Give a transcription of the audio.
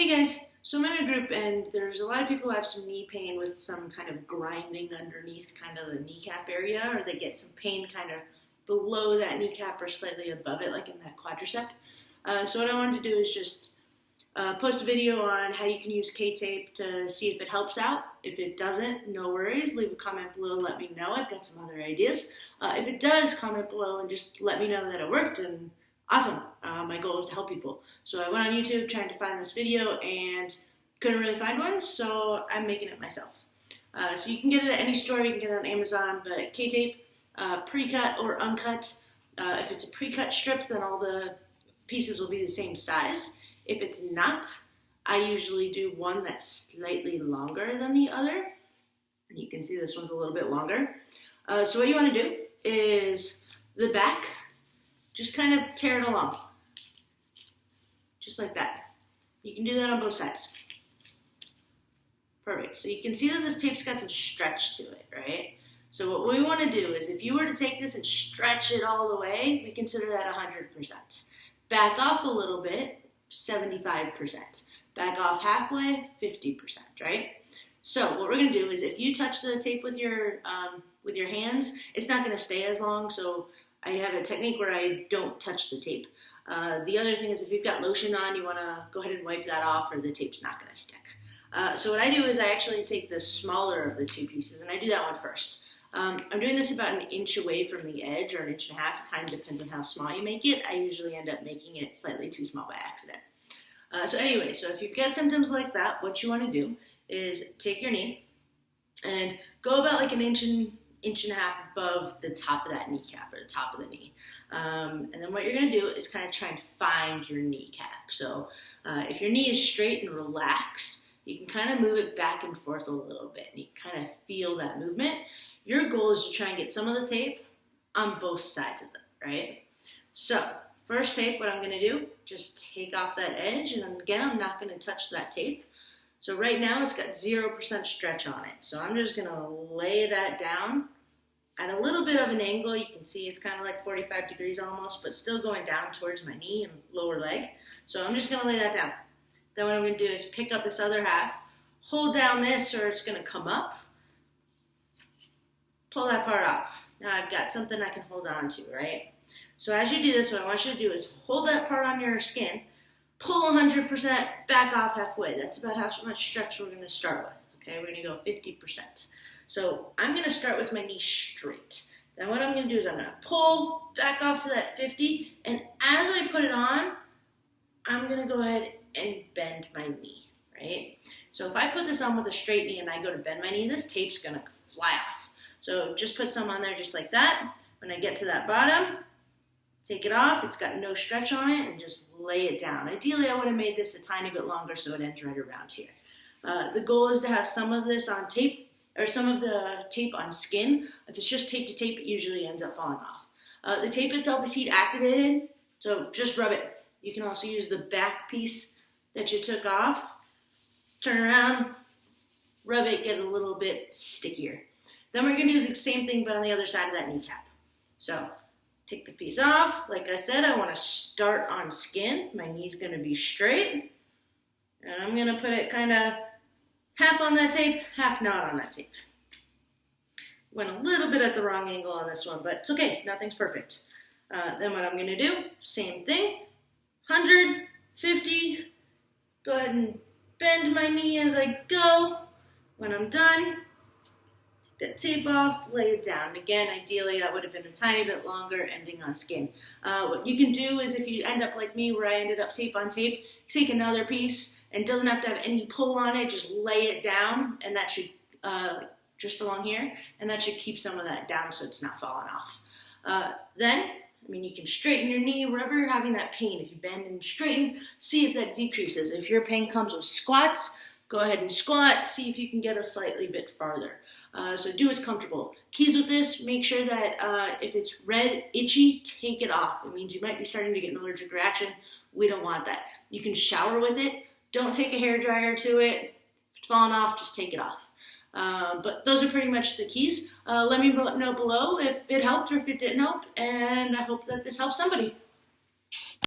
Hey guys, so I'm in a group and there's a lot of people who have some knee pain with some kind of grinding underneath kind of the kneecap area, or they get some pain kind of below that kneecap or slightly above it, like in that quadricep. So what I wanted to do is just post a video on how you can use K-tape to see if it helps out. If it doesn't, no worries. Leave a comment below, let me know. I've got some other ideas. If it does, comment below and just let me know that it worked, and awesome. My goal is to help people. So I went on YouTube trying to find this video and couldn't really find one, so I'm making it myself. So you can get it at any store, you can get it on Amazon, but K-tape, pre-cut or uncut. If it's a pre-cut strip, then all the pieces will be the same size. If it's not, I usually do one that's slightly longer than the other. And you can see this one's a little bit longer. So what you want to do is the back, just kind of tear it along. Just like that. You can do that on both sides. Perfect. So you can see that this tape's got some stretch to it, right? So what we want to do is if you were to take this and stretch it all the way, we consider that 100%. Back off a little bit, 75%. Back off halfway, 50%, right? So what we're going to do is if you touch the tape with your hands, it's not going to stay as long. So I have a technique where I don't touch the tape. The other thing is if you've got lotion on, you want to go ahead and wipe that off or the tape's not going to stick. So what I do is I actually take the smaller of the two pieces and I do that one first. I'm doing this about an inch away from the edge or an inch and a half. It kind of depends on how small you make it. I usually end up making it slightly too small by accident. So anyway, so if you've got symptoms like that, what you want to do is take your knee and go about like an inch and a half above the top of that kneecap or the top of the knee. And then what you're going to do is kind of try and find your kneecap. So if your knee is straight and relaxed, you can kind of move it back and forth a little bit. And you can kind of feel that movement. Your goal is to try and get some of the tape on both sides of it, right? So first tape, what I'm going to do, just take off that edge. And again, I'm not going to touch that tape. So right now it's got 0% stretch on it. So I'm just going to lay that down at a little bit of an angle. You can see it's kind of like 45 degrees almost, but still going down towards my knee and lower leg. So I'm just going to lay that down. Then what I'm going to do is pick up this other half, hold down this or it's going to come up, pull that part off. Now I've got something I can hold on to, right? So as you do this, what I want you to do is hold that part on your skin, pull 100%, back off halfway. That's about how much stretch we're going to start with, okay? We're going to go 50%. So I'm going to start with my knee straight. Then what I'm going to do is I'm going to pull back off to that 50, and as I put it on, I'm going to go ahead and bend my knee, right? So if I put this on with a straight knee and I go to bend my knee, this tape's going to fly off. So just put some on there just like that. When I get to that bottom, take it off. It's got no stretch on it, and just lay it down. Ideally, I would have made this a tiny bit longer so it ends right around here. The goal is to have some of this on tape, or some of the tape on skin. If it's just tape to tape, it usually ends up falling off. The tape itself is heat activated, so just rub it. You can also use the back piece that you took off, turn around, rub it, get it a little bit stickier. Then what we're going to do is the same thing but on the other side of that kneecap. So take the piece off. Like I said, I want to start on skin. My knee's going to be straight. And I'm going to put it kind of half on that tape, half not on that tape. Went a little bit at the wrong angle on this one, but it's okay. Nothing's perfect. Then what I'm going to do, same thing. 100, 50. Go ahead and bend my knee as I go. When I'm done, take that tape off, lay it down. Again, ideally that would have been a tiny bit longer, ending on skin. What you can do is if you end up like me where I ended up tape on tape, take another piece and it doesn't have to have any pull on it, just lay it down, and that should, just along here, and that should keep some of that down so it's not falling off. Then, you can straighten your knee wherever you're having that pain. If you bend and straighten, see if that decreases. If your pain comes with squats, go ahead and squat, see if you can get a slightly bit farther. So do what's comfortable. Keys with this, make sure that if it's red, itchy, take it off. It means you might be starting to get an allergic reaction. We don't want that. You can shower with it. Don't take a hairdryer to it. If it's falling off, just take it off. But those are pretty much the keys. Let me know below if it helped or if it didn't help, and I hope that this helps somebody.